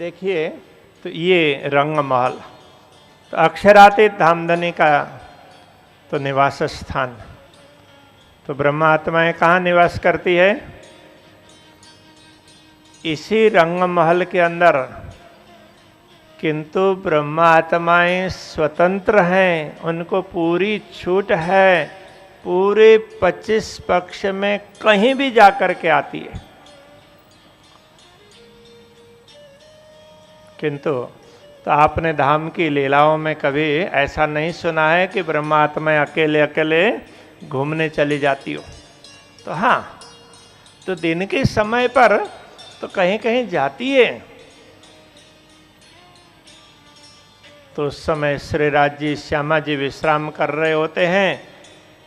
देखिए, तो ये रंग महल, तो अक्षरातीत धामधनी का तो निवास स्थान, तो ब्रह्मा आत्माएं कहाँ निवास करती है? इसी रंग महल के अंदर। किंतु ब्रह्मा आत्माएं स्वतंत्र हैं, उनको पूरी छूट है, पूरे 25 पक्ष में कहीं भी जाकर के आती है। किंतु तो आपने धाम की लीलाओं में कभी ऐसा नहीं सुना है कि ब्रह्मा आत्माएं अकेले अकेले घूमने चली जाती हो। तो हाँ, तो दिन के समय पर तो कहीं कहीं जाती है। तो उस समय श्रीराज जी, श्यामा जी विश्राम कर रहे होते हैं,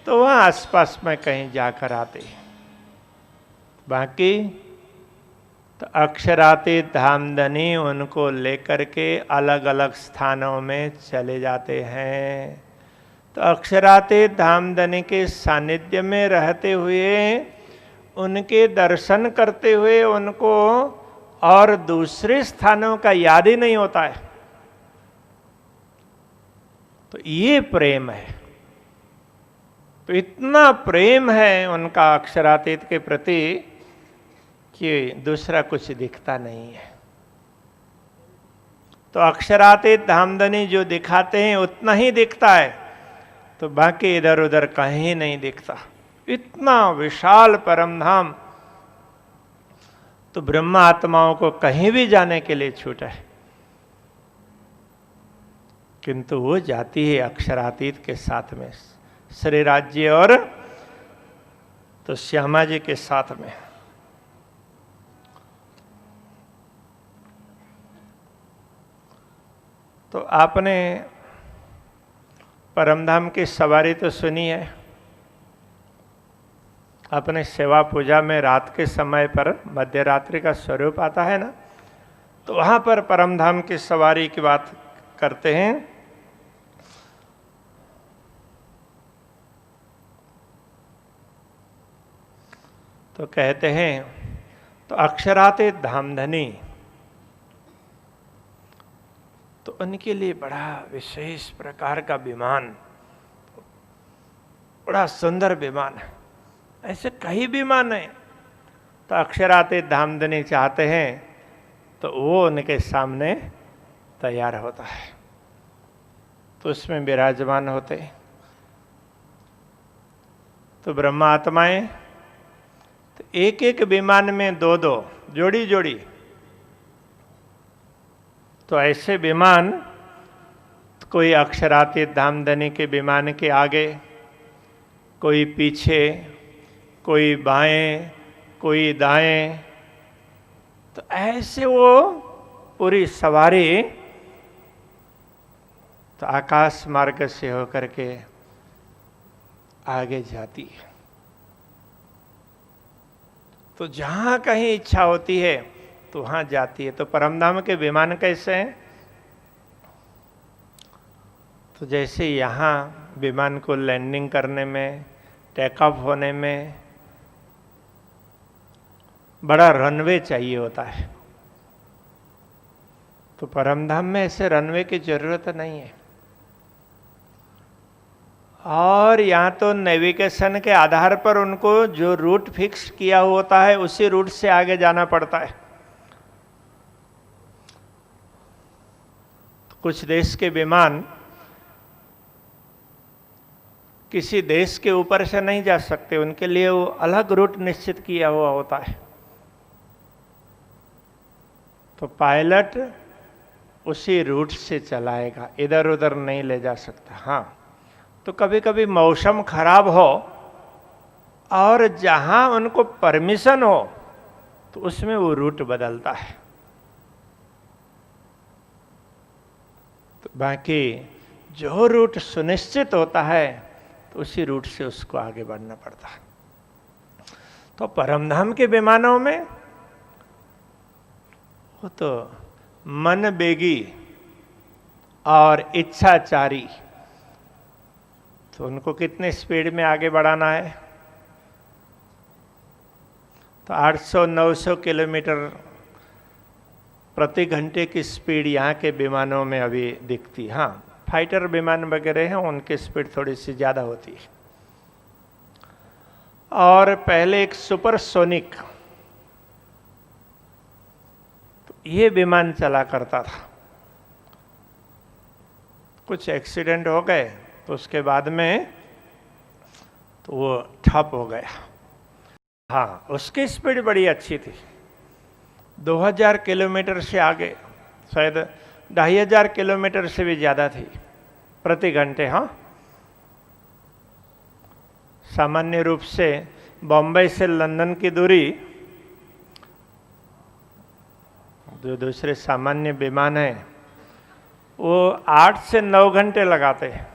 तो वहां आसपास में कहीं जाकर आते हैं। बाकी तो अक्षरातीत धामधनी उनको लेकर के अलग अलग स्थानों में चले जाते हैं। तो अक्षरातीत धामधनी के सानिध्य में रहते हुए, उनके दर्शन करते हुए उनको और दूसरे स्थानों का याद ही नहीं होता है। तो ये प्रेम है। तो इतना प्रेम है उनका अक्षरातीत के प्रति कि दूसरा कुछ दिखता नहीं है। तो अक्षरातीत धामधनी जो दिखाते हैं उतना ही दिखता है, तो बाकी इधर उधर कहीं नहीं दिखता। इतना विशाल परम धाम, तो ब्रह्मा आत्माओं को कहीं भी जाने के लिए छूट है, किंतु वो जाती है अक्षरातीत के साथ में, श्री राज्य और तो श्यामा जी के साथ में। तो आपने परमधाम की सवारी तो सुनी है। अपने सेवा पूजा में रात के समय पर मध्य रात्रि का स्वरूप आता है ना, तो वहां पर परमधाम की सवारी की बात करते हैं। तो कहते हैं, तो अक्षरातीत धामधनी, तो उनके लिए बड़ा विशेष प्रकार का विमान, बड़ा सुंदर विमान है, ऐसे कई विमान है। तो अक्षरातीत धामधनी चाहते हैं तो वो उनके सामने तैयार होता है, तो उसमें विराजमान होते। तो ब्रह्मा आत्माएं तो एक एक विमान में दो दो, जोड़ी जोड़ी, तो ऐसे विमान, कोई अक्षरातीत धामधनी के विमान के आगे, कोई पीछे, कोई बाएं, कोई दाएं, तो ऐसे वो पूरी सवारी तो आकाश मार्ग से होकर के आगे जाती है। तो जहां कहीं इच्छा होती है तो वहां जाती है। तो परमधाम के विमान कैसे हैं? तो जैसे यहाँ विमान को लैंडिंग करने में, टेक ऑफ होने में बड़ा रनवे चाहिए होता है, तो परमधाम में ऐसे रनवे की जरूरत नहीं है। और यहाँ तो नेविगेशन के आधार पर उनको जो रूट फिक्स किया होता है उसी रूट से आगे जाना पड़ता है। कुछ देश के विमान किसी देश के ऊपर से नहीं जा सकते, उनके लिए वो अलग रूट निश्चित किया हुआ होता है। तो पायलट उसी रूट से चलाएगा, इधर उधर नहीं ले जा सकता। हाँ, तो कभी कभी मौसम खराब हो और जहां उनको परमिशन हो तो उसमें वो रूट बदलता है। तो बाकी जो रूट सुनिश्चित होता है तो उसी रूट से उसको आगे बढ़ना पड़ता है। तो परमधाम के विमानों में वो तो मन बेगी और इच्छाचारी, तो उनको कितने स्पीड में आगे बढ़ाना है? तो 800-900 किलोमीटर प्रति घंटे की स्पीड यहाँ के विमानों में अभी दिखती। हाँ, फाइटर विमान वगैरह हैं, उनकी स्पीड थोड़ी सी ज़्यादा होती है। और पहले एक सुपरसोनिक तो ये विमान चला करता था। कुछ एक्सीडेंट हो गए तो उसके बाद में तो वो ठप हो गया। हाँ, उसकी स्पीड बड़ी अच्छी थी, 2000 किलोमीटर से आगे, शायद 2500 किलोमीटर से भी ज़्यादा थी प्रति घंटे। हाँ, सामान्य रूप से बॉम्बे से लंदन की दूरी जो दूसरे सामान्य विमान है वो 8 से 9 घंटे लगाते हैं।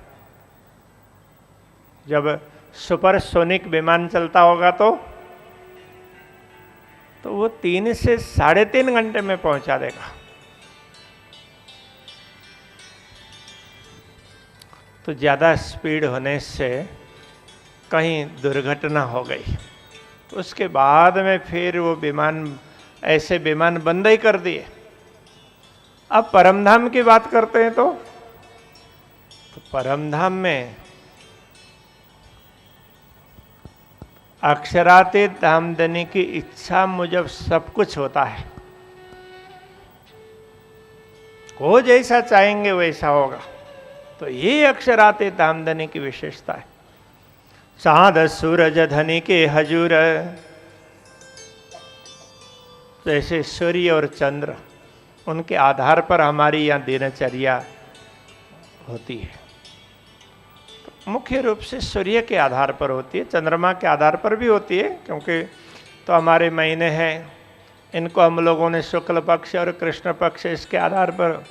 जब सुपरसोनिक विमान चलता होगा तो वो 3 से 3.5 घंटे में पहुंचा देगा। तो ज़्यादा स्पीड होने से कहीं दुर्घटना हो गई तो उसके बाद में फिर वो विमान, ऐसे विमान बंद ही कर दिए। अब परमधाम की बात करते हैं तो परमधाम में अक्षरातीत धामधनी की इच्छा मुजब सब कुछ होता है। वो जैसा चाहेंगे वैसा होगा। तो ये अक्षरातीत धामधनी की विशेषता है। चाँद सूरज धनी के हजूर, जैसे सूर्य और चंद्र, उनके आधार पर हमारी यहाँ दिनचर्या होती है। तो मुख्य रूप से सूर्य के आधार पर होती है, चंद्रमा के आधार पर भी होती है, क्योंकि तो हमारे महीने हैं, इनको हम लोगों ने शुक्ल पक्ष और कृष्ण पक्ष इसके आधार पर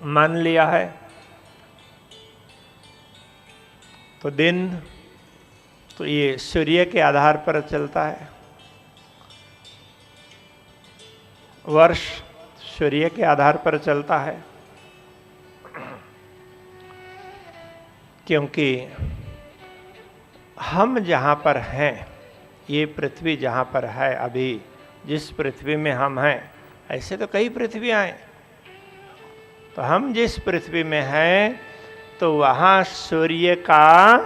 मान लिया है। तो दिन तो ये सूर्य के आधार पर चलता है, वर्ष सूर्य के आधार पर चलता है, क्योंकि हम जहाँ पर हैं, ये पृथ्वी जहाँ पर है, अभी जिस पृथ्वी में हम हैं, ऐसे तो कई पृथ्वियाँ हैं। तो हम जिस पृथ्वी में हैं तो वहाँ सूर्य का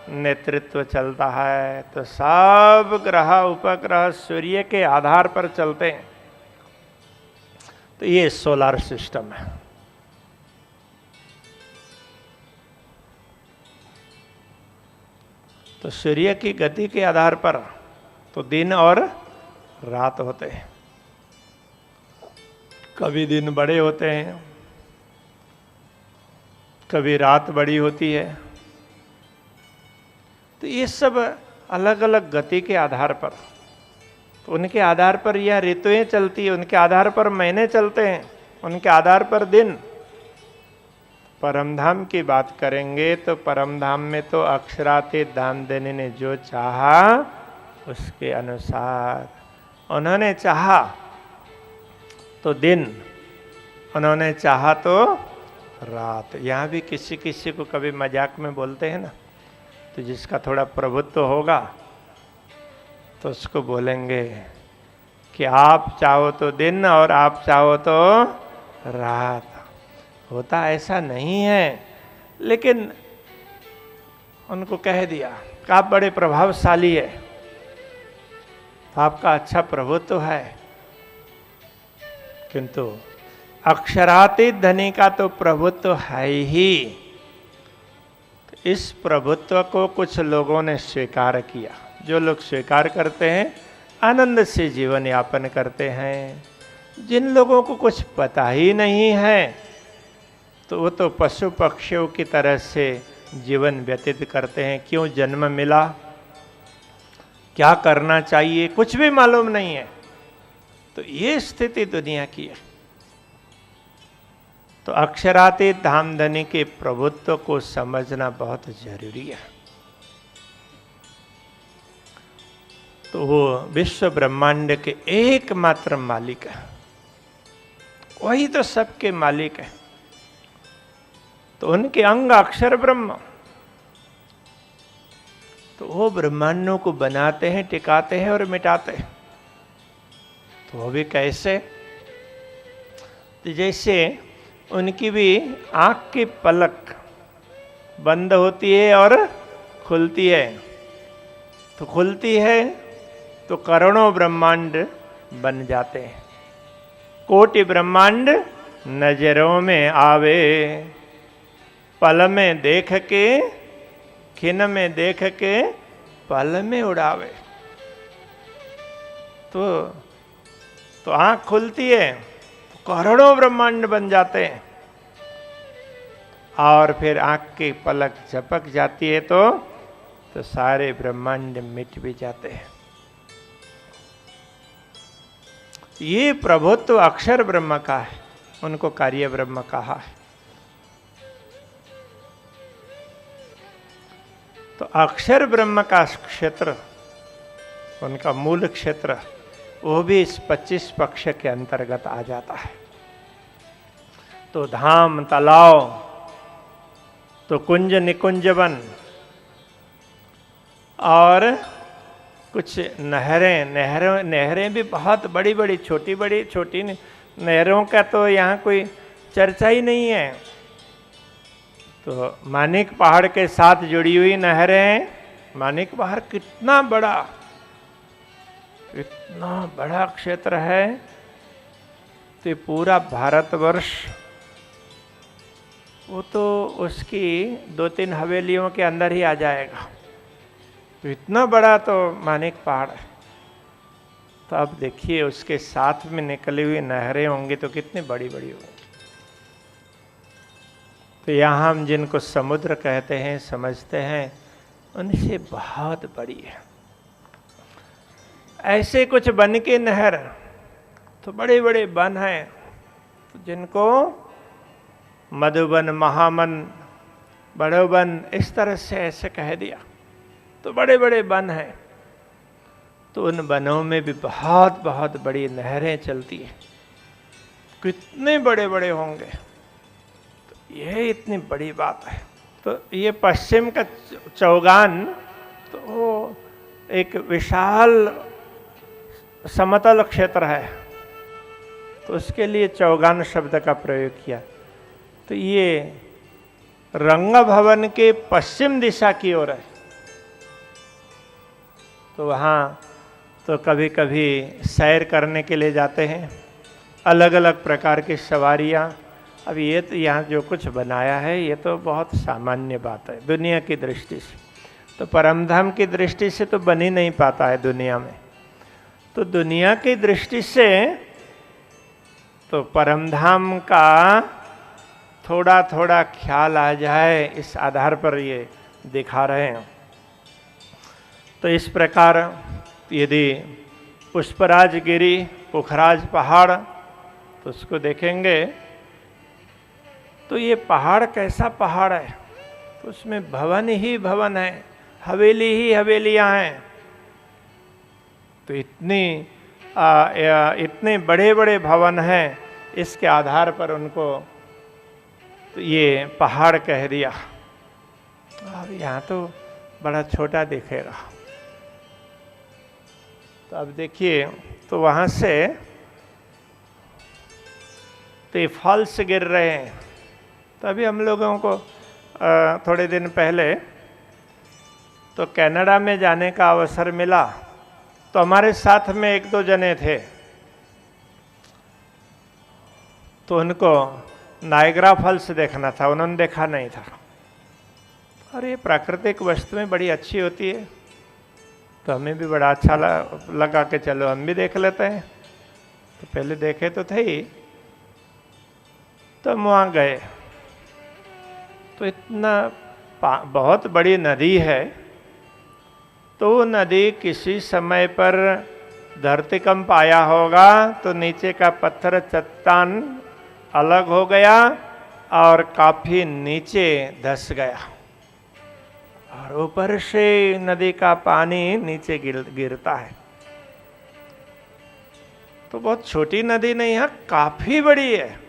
नेतृत्व चलता है। तो सब ग्रह उपग्रह सूर्य के आधार पर चलते हैं। तो ये सोलर सिस्टम है। तो सूर्य की गति के आधार पर तो दिन और रात होते हैं। कभी दिन बड़े होते हैं, कभी रात बड़ी होती है। तो ये सब अलग अलग गति के आधार पर, तो उनके आधार पर यह ऋतुएं चलती है, उनके आधार पर महीने चलते हैं, उनके आधार पर दिन। परमधाम की बात करेंगे तो परमधाम में तो अक्षरातीत धामधनी ने जो चाहा उसके अनुसार, उन्होंने चाहा तो दिन, उन्होंने चाहा तो रात। यहाँ भी किसी किसी को कभी मजाक में बोलते हैं ना, तो जिसका थोड़ा प्रभुत्व होगा तो उसको बोलेंगे कि आप चाहो तो दिन और आप चाहो तो रात। होता ऐसा नहीं है, लेकिन उनको कह दिया कि आप बड़े प्रभावशाली है, आपका अच्छा प्रभुत्व है। किंतु अक्षरातीत धनी का तो प्रभुत्व है ही। इस प्रभुत्व को कुछ लोगों ने स्वीकार किया। जो लोग स्वीकार करते हैं आनंद से जीवन यापन करते हैं। जिन लोगों को कुछ पता ही नहीं है तो वो तो पशु पक्षियों की तरह से जीवन व्यतीत करते हैं। क्यों जन्म मिला, क्या करना चाहिए, कुछ भी मालूम नहीं है। तो ये स्थिति दुनिया की है। तो अक्षरातीत धामधनी के प्रभुत्व को समझना बहुत जरूरी है। तो वो विश्व ब्रह्मांड के एकमात्र मालिक है, वही तो सबके मालिक है। तो उनके अंग अक्षर ब्रह्म, तो वो ब्रह्मांडों को बनाते हैं, टिकाते हैं और मिटाते हैं। तो वो भी कैसे? तो जैसे उनकी भी आँख की पलक बंद होती है और खुलती है, तो खुलती है तो करोड़ों ब्रह्मांड बन जाते हैं। कोटि ब्रह्मांड नजरों में आवे, पल में देख के, खिन में देख के पल में उड़ावे। तो आंख खुलती है तो करोड़ों ब्रह्मांड बन जाते हैं, और फिर आंख की पलक झपक जाती है तो सारे ब्रह्मांड मिट भी जाते हैं। ये प्रभुत्व अक्षर ब्रह्म का है, उनको कार्य ब्रह्म कहा है। तो अक्षर ब्रह्म का क्षेत्र, उनका मूल क्षेत्र, वो भी इस 25 पक्ष के अंतर्गत आ जाता है। तो धाम, तालाब, तो कुंज निकुंज वन, और कुछ नहरें भी बहुत बड़ी बड़ी, छोटी नहरों का तो यहाँ कोई चर्चा ही नहीं है। तो मानिक पहाड़ के साथ जुड़ी हुई नहरें, मानिक पहाड़ कितना बड़ा क्षेत्र है। तो ये पूरा भारतवर्ष वो तो उसकी 2-3 हवेलियों के अंदर ही आ जाएगा। तो इतना बड़ा तो मानिक पहाड़ है। तो अब देखिए उसके साथ में निकली हुई नहरें होंगी तो कितनी बड़ी बड़ी होंगी। तो यहाँ हम जिनको समुद्र कहते हैं, समझते हैं, उनसे बहुत बड़ी है। ऐसे कुछ वन के नहर, तो बड़े बड़े वन हैं, तो जिनको मधुबन, महावन, बड़ोवन, इस तरह से ऐसे कह दिया। तो बड़े बड़े वन हैं, तो उन वनों में भी बहुत बहुत बड़ी नहरें चलती हैं। कितने बड़े बड़े होंगे, तो यह इतनी बड़ी बात है। तो ये पश्चिम का चौगान तो एक विशाल समतल क्षेत्र है, तो उसके लिए चौगान शब्द का प्रयोग किया। तो ये रंग भवन के पश्चिम दिशा की ओर है। तो वहाँ तो कभी कभी सैर करने के लिए जाते हैं, अलग अलग प्रकार की सवारियाँ। अब ये तो यहाँ जो कुछ बनाया है ये तो बहुत सामान्य बात है दुनिया की दृष्टि से। तो परमधाम की दृष्टि से तो बन ही नहीं पाता है दुनिया में। तो दुनिया की दृष्टि से तो परमधाम का थोड़ा थोड़ा ख्याल आ जाए, इस आधार पर ये दिखा रहे हैं। तो इस प्रकार यदि पुष्पराज गिरी, पुखराज पहाड़, तो उसको देखेंगे तो ये पहाड़ कैसा पहाड़ है, तो उसमें भवन ही भवन है, हवेली ही हवेलियां हैं। तो इतने बड़े बड़े भवन हैं, इसके आधार पर उनको तो ये पहाड़ कह दिया। अब यहाँ तो बड़ा छोटा दिखेगा। तो अब देखिए, तो वहाँ से तो ये फॉल्स गिर रहे हैं। तो अभी हम लोगों को थोड़े दिन पहले तो कनाडा में जाने का अवसर मिला। तो हमारे साथ में 1-2 जने थे, तो उनको नायग्रा फॉल्स देखना था, उन्होंने देखा नहीं था। और ये प्राकृतिक वस्तुएं बड़ी अच्छी होती है, तो हमें भी बड़ा अच्छा लगा कि चलो हम भी देख लेते हैं। तो पहले देखे तो थे ही, तो हम वहाँ गए। तो इतना बहुत बड़ी नदी है। तो वो नदी किसी समय पर धरतीकंप आया होगा तो नीचे का पत्थर चट्टान अलग हो गया और काफी नीचे धंस गया, और ऊपर से नदी का पानी नीचे गिरता है। तो बहुत छोटी नदी नहीं है, काफी बड़ी है।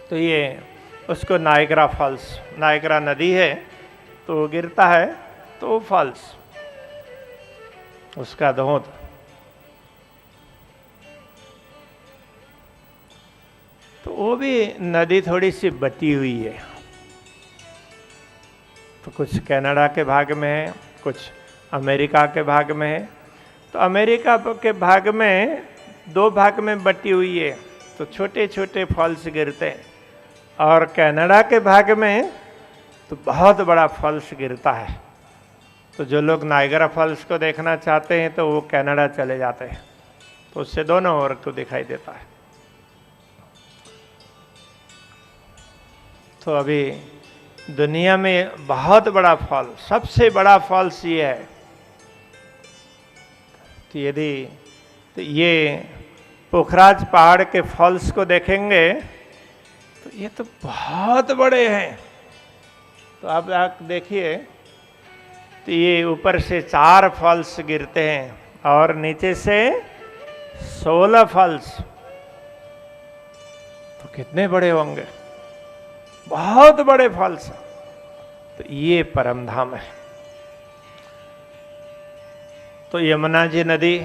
तो ये उसको नायग्रा फॉल्स, नायग्रा नदी है, तो गिरता है तो फॉल्स, उसका धोध। तो वो भी नदी थोड़ी सी बटी हुई है। तो कुछ कनाडा के भाग में है, कुछ अमेरिका के भाग में है। तो अमेरिका के भाग में 2 भाग में बटी हुई है, तो छोटे छोटे फॉल्स गिरते हैं। और कनाडा के भाग में तो बहुत बड़ा फॉल्स गिरता है। तो जो लोग नायगरा फॉल्स को देखना चाहते हैं तो वो कनाडा चले जाते हैं, तो उससे दोनों ओर को दिखाई देता है। तो अभी दुनिया में बहुत बड़ा फॉल, सबसे बड़ा फॉल्स ये है। तो यदि तो ये पोखराज पहाड़ के फॉल्स को देखेंगे तो ये तो बहुत बड़े हैं। तो आप देखिए, तो ये ऊपर से 4 फॉल्स गिरते हैं और नीचे से 16 फॉल्स। तो कितने बड़े होंगे, बहुत बड़े फॉल्स। तो ये परमधाम है। तो यमुना जी नदी,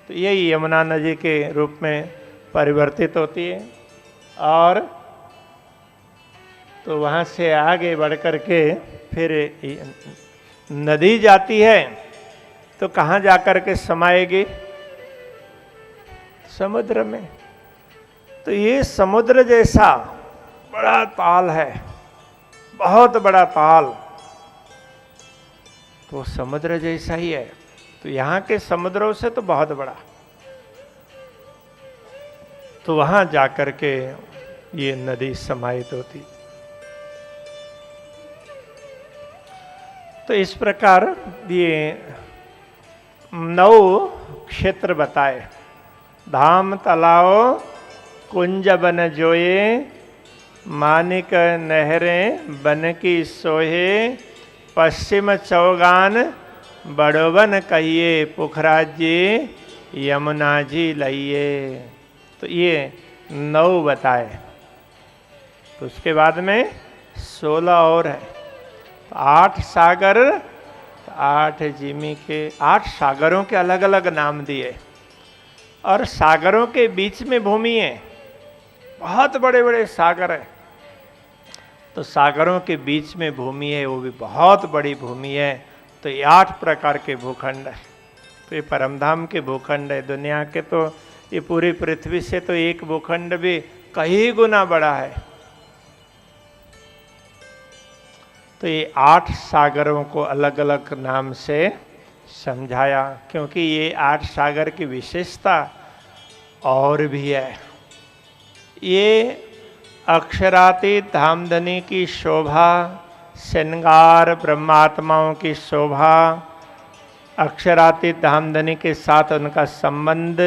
तो यही यमुना नदी के रूप में परिवर्तित होती है। और तो वहाँ से आगे बढ़ कर के फिर नदी जाती है, तो कहाँ जाकर के समाएगी, समुद्र में। तो ये समुद्र जैसा बड़ा ताल है, बहुत बड़ा ताल, तो समुद्र जैसा ही है। तो यहाँ के समुद्रों से तो बहुत बड़ा। तो वहां जाकर के ये नदी समाहित होती। तो इस प्रकार ये 9 क्षेत्र बताए। धाम तलाव कुंज बन जोए, मानिक नहरें बन की सोहे, पश्चिम चौगान बड़ोवन कहिए, पुखराज जी यमुना जी लइए। तो ये 9 बताए। तो उसके बाद में 16 और है। तो 8 सागर, 8 जिमी के 8 सागरों के अलग अलग नाम दिए। और सागरों के बीच में भूमि है, बहुत बड़े बड़े सागर है। तो सागरों के बीच में भूमि है, वो भी बहुत बड़ी भूमि है। तो ये 8 प्रकार के भूखंड है। तो ये परमधाम के भूखंड है। दुनिया के तो ये पूरी पृथ्वी से तो एक भूखंड भी कई गुना बड़ा है। तो ये 8 सागरों को अलग अलग नाम से समझाया, क्योंकि ये 8 सागर की विशेषता और भी है। ये अक्षरातीत धामधनी की शोभा, श्रृंगार ब्रह्मात्माओं की शोभा, अक्षरातीत धामधनी के साथ उनका संबंध,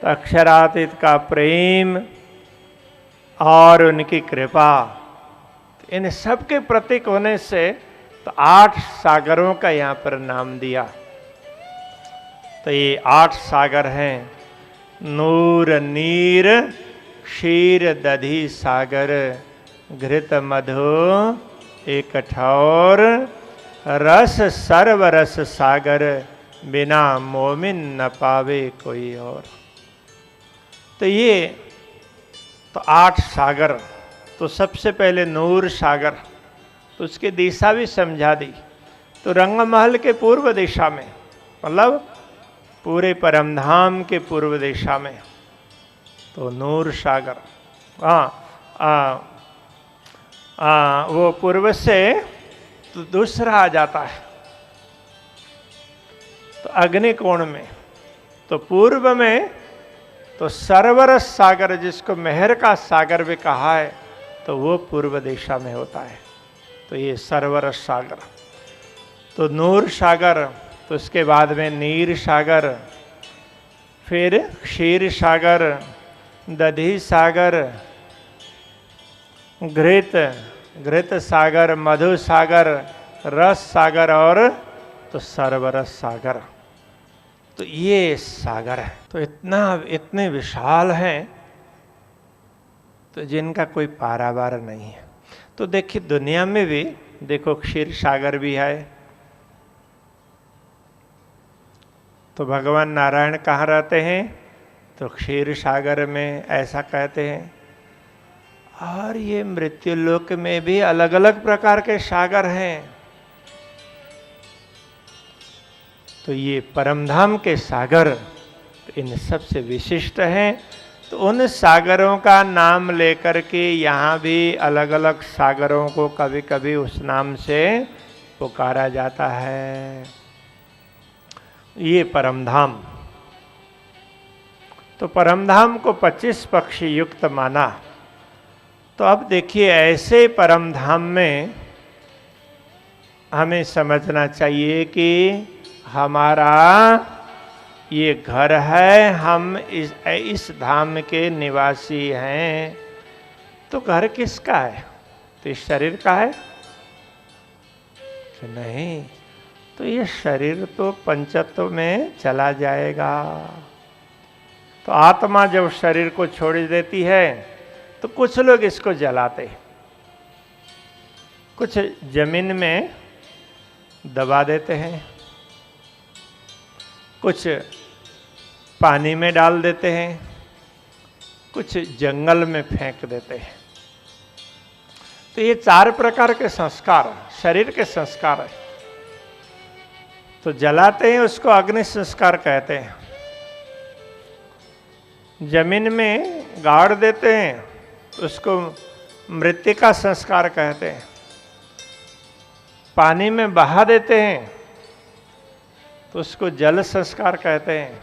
अक्षरातीत का प्रेम और उनकी कृपा, इन सब के प्रतीक होने से तो 8 सागरों का यहाँ पर नाम दिया। तो ये 8 सागर हैं। नूर नीर क्षीर दधी सागर, घृत मधु एक ठौर, रस सर्व रस सागर, बिना मोमिन न पावे कोई और। तो ये तो 8 सागर। तो सबसे पहले नूर सागर, तो उसकी दिशा भी समझा दी। तो रंगमहल के पूर्व दिशा में, मतलब पूरे परमधाम के पूर्व दिशा में, तो नूर सागर। वो पूर्व से तो दूसरा आ जाता है, तो अग्निकोण में। तो पूर्व में तो सर्वरस सागर, जिसको मेहर का सागर भी कहा है, तो वो पूर्व दिशा में होता है। तो ये सर्वरस सागर। तो नूर सागर, तो उसके बाद में नीर सागर, फिर क्षीर सागर, दधी सागर, घृत सागर, मधु सागर, रस सागर और तो सर्वरस सागर। तो ये सागर है। तो इतने विशाल हैं, तो जिनका कोई पारावार नहीं है। तो देखिए दुनिया में भी देखो क्षीर सागर भी है। तो भगवान नारायण कहाँ रहते हैं, तो क्षीर सागर में, ऐसा कहते हैं। और ये मृत्युलोक में भी अलग अलग प्रकार के सागर हैं। तो ये परमधाम के सागर इन सबसे विशिष्ट हैं। तो उन सागरों का नाम लेकर के यहाँ भी अलग अलग सागरों को कभी कभी उस नाम से पुकारा जाता है। ये परमधाम। तो परमधाम को 25 पक्षी युक्त माना। तो अब देखिए, ऐसे परमधाम में हमें समझना चाहिए कि हमारा ये घर है, हम इस धाम के निवासी हैं। तो घर किसका है? तो इस शरीर का है कि नहीं? तो ये शरीर तो पंचत्व में चला जाएगा। तो आत्मा जब शरीर को छोड़ देती है तो कुछ लोग इसको जलाते, कुछ जमीन में दबा देते हैं, कुछ पानी में डाल देते हैं, कुछ जंगल में फेंक देते हैं। तो ये 4 प्रकार के संस्कार शरीर के संस्कार है। तो जलाते हैं, उसको अग्नि संस्कार कहते हैं। जमीन में गाड़ देते हैं, उसको मृत्तिका संस्कार कहते हैं। पानी में बहा देते हैं तो उसको जल संस्कार कहते हैं।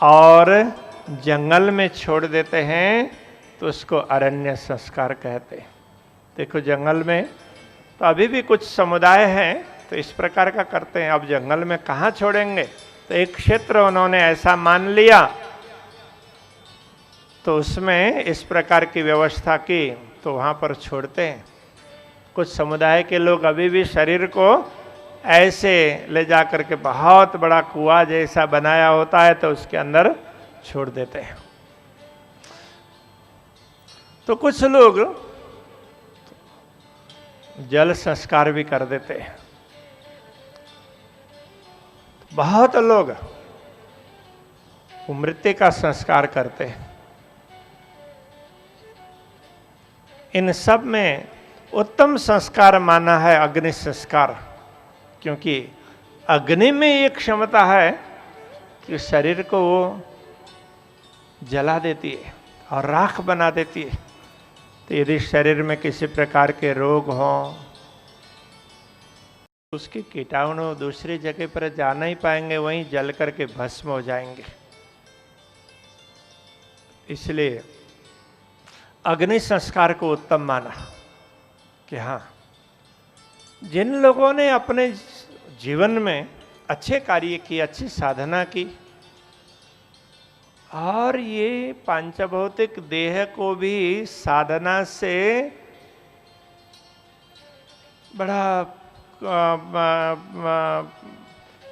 और जंगल में छोड़ देते हैं तो उसको अरण्य संस्कार कहते हैं। देखो, जंगल में तो अभी भी कुछ समुदाय हैं तो इस प्रकार का करते हैं। अब जंगल में कहाँ छोड़ेंगे? तो एक क्षेत्र उन्होंने ऐसा मान लिया तो उसमें इस प्रकार की व्यवस्था की, तो वहाँ पर छोड़ते हैं। कुछ समुदाय के लोग अभी भी शरीर को ऐसे ले जा करके बहुत बड़ा कुआं जैसा बनाया होता है तो उसके अंदर छोड़ देते हैं। तो कुछ लोग जल संस्कार भी कर देते हैं। बहुत लोग मृत्तिका संस्कार करते हैं। इन सब में उत्तम संस्कार माना है अग्नि संस्कार, क्योंकि अग्नि में एक क्षमता है कि शरीर को वो जला देती है और राख बना देती है। तो यदि शरीर में किसी प्रकार के रोग हों, उसके कीटाणु दूसरी जगह पर जा नहीं पाएंगे, वहीं जल करके भस्म हो जाएंगे। इसलिए अग्नि संस्कार को उत्तम माना कि हाँ, जिन लोगों ने अपने जीवन में अच्छे कार्य किए, अच्छी साधना की और ये पांचभौतिक देह को भी साधना से बड़ा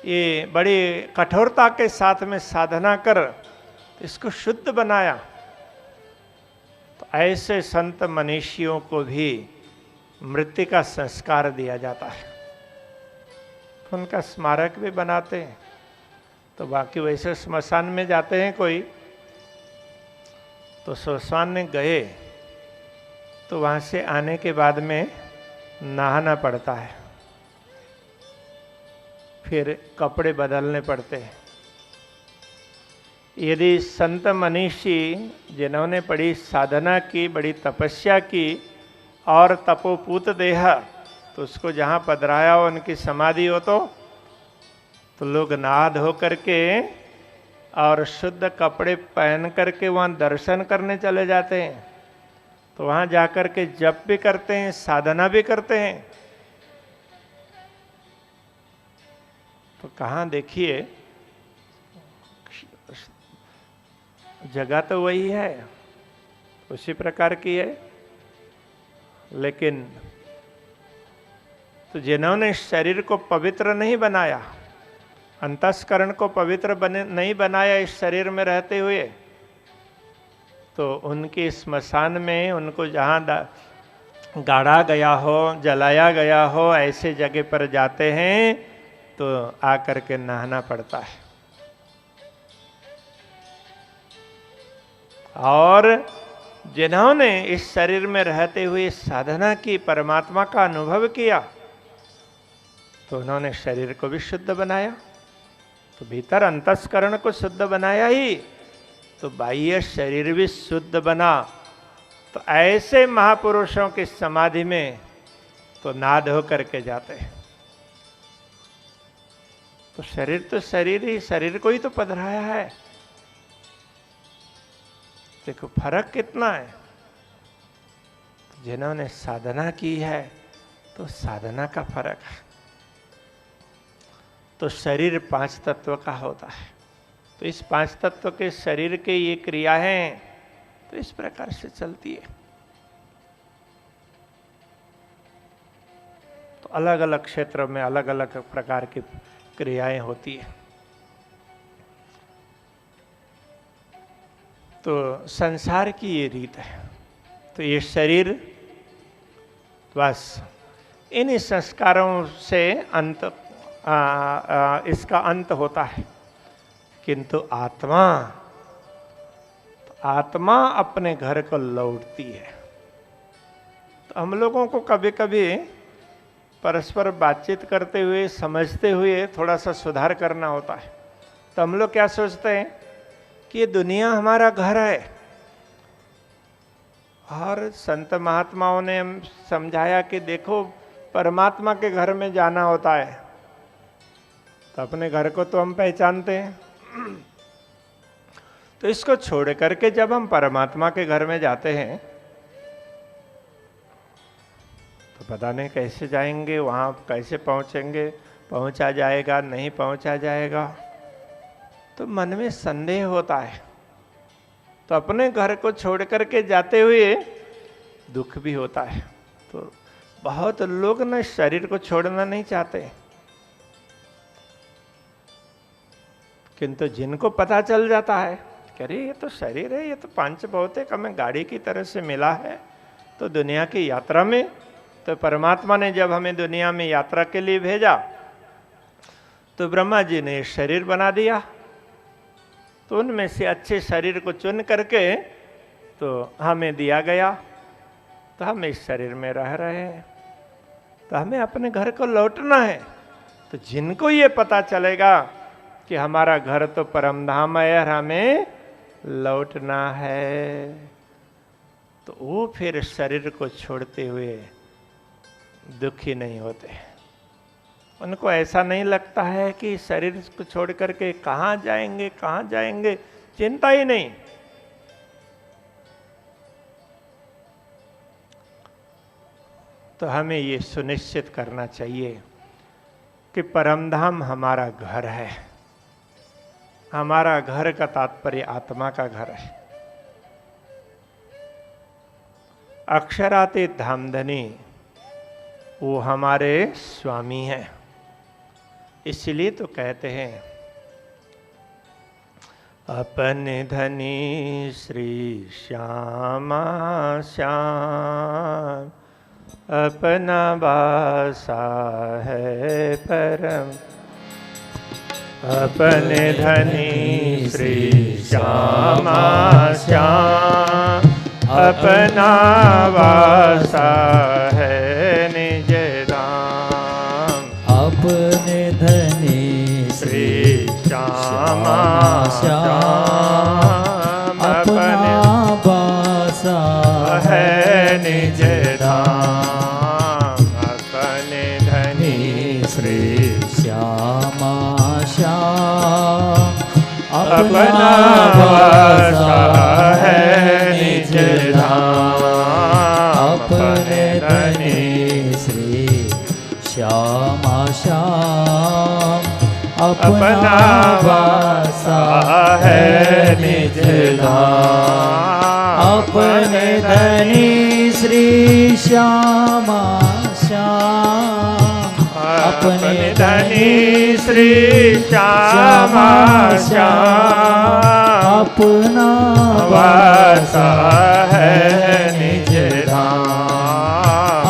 ये बड़ी कठोरता के साथ में साधना कर इसको शुद्ध बनाया, तो ऐसे संत मनीषियों को भी मृत्तिका संस्कार दिया जाता है। तो उनका स्मारक भी बनाते हैं। तो बाकी वैसे स्मशान में जाते हैं कोई, तो स्मशान में गए तो वहाँ से आने के बाद में नहाना पड़ता है, फिर कपड़े बदलने पड़ते हैं। यदि संत मनीषी जिन्होंने बड़ी साधना की, बड़ी तपस्या की और तपोपूत देह, तो उसको जहाँ पधराया हो उनकी समाधि हो तो लोग नहा धो करके और शुद्ध कपड़े पहन करके वहाँ दर्शन करने चले जाते हैं। तो वहाँ जाकर के जप भी करते हैं, साधना भी करते हैं। तो कहाँ देखिए, जगह तो वही है, उसी प्रकार की है, लेकिन तो जिन्होंने शरीर को पवित्र नहीं बनाया, अंतस्करण को पवित्र नहीं बनाया इस शरीर में रहते हुए, तो उनके स्मशान में उनको जहाँ गाड़ा गया हो, जलाया गया हो, ऐसे जगह पर जाते हैं तो आकर के नहाना पड़ता है। और जिन्होंने इस शरीर में रहते हुए साधना की, परमात्मा का अनुभव किया, तो उन्होंने शरीर को भी शुद्ध बनाया। तो भीतर अंतस्करण को शुद्ध बनाया ही, तो बाह्य शरीर भी शुद्ध बना। तो ऐसे महापुरुषों की समाधि में तो नाद होकर के जाते हैं। तो शरीर ही, शरीर को ही तो पधराया है। देखो फर्क कितना है। जिन्होंने साधना की है तो साधना का फर्क है। तो शरीर 5 तत्व का होता है। तो इस 5 तत्व के शरीर के ये क्रियाएं तो इस प्रकार से चलती है। तो अलग अलग क्षेत्र में अलग अलग प्रकार की क्रियाएं होती है। तो संसार की ये रीत है। तो ये शरीर बस इन संस्कारों से इसका अंत होता है। किंतु आत्मा अपने घर को लौटती है। तो हम लोगों को कभी कभी परस्पर बातचीत करते हुए, समझते हुए थोड़ा सा सुधार करना होता है। तो हम लोग क्या सोचते हैं कि ये दुनिया हमारा घर है, और संत महात्माओं ने समझाया कि देखो परमात्मा के घर में जाना होता है। तो अपने घर को तो हम पहचानते हैं। तो इसको छोड़ करके जब हम परमात्मा के घर में जाते हैं तो पता नहीं कैसे जाएंगे, वहां कैसे पहुंचेंगे, पहुंचा जाएगा नहीं पहुंचा जाएगा, तो मन में संदेह होता है। तो अपने घर को छोड़ करके जाते हुए दुख भी होता है। तो बहुत लोग न शरीर को छोड़ना नहीं चाहते, किंतु जिनको पता चल जाता है कि अरे ये तो शरीर है, ये तो पांच भौतिक हमें गाड़ी की तरह से मिला है, तो दुनिया की यात्रा में, तो परमात्मा ने जब हमें दुनिया में यात्रा के लिए भेजा तो ब्रह्मा जी ने शरीर बना दिया। तो उनमें से अच्छे शरीर को चुन करके तो हमें दिया गया। तो हम इस शरीर में रह रहे हैं। तो हमें अपने घर को लौटना है। तो जिनको ये पता चलेगा कि हमारा घर तो परमधाम है और हमें लौटना है, तो वो फिर शरीर को छोड़ते हुए दुखी नहीं होते। उनको ऐसा नहीं लगता है कि शरीर को छोड़ करके कहाँ जाएंगे, चिंता ही नहीं। तो हमें ये सुनिश्चित करना चाहिए कि परमधाम हमारा घर है। हमारा घर का तात्पर्य आत्मा का घर है। अक्षरातीत धामधनी वो हमारे स्वामी हैं। इसलिए तो कहते हैं अपने धनी श्री श्यामा श्याम, अपना वासा है परम। अपने धनी श्री श्यामा श्याम, अपना वासा है निज धाम। अपने धनी श्री श्यामा श्याम, अपना वासा है निज धाम। अपने धनी श्री श्यामा श्याम, अपना वासा है निज धाम। अपने धनी श्री श्यामा श्याम, अपना वासा है निज धाम। अपने धनी श्री श्यामा श्याम, अपने धनी श्री श्यामा श्याम, अपना वासा है निज धाम।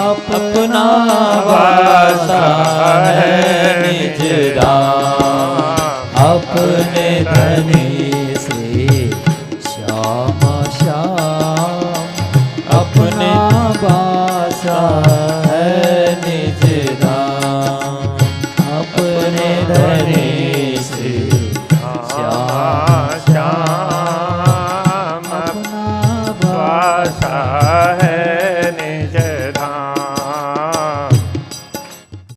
अपना वासा है निज धाम। अपने धनी श्री श्यामा भाषा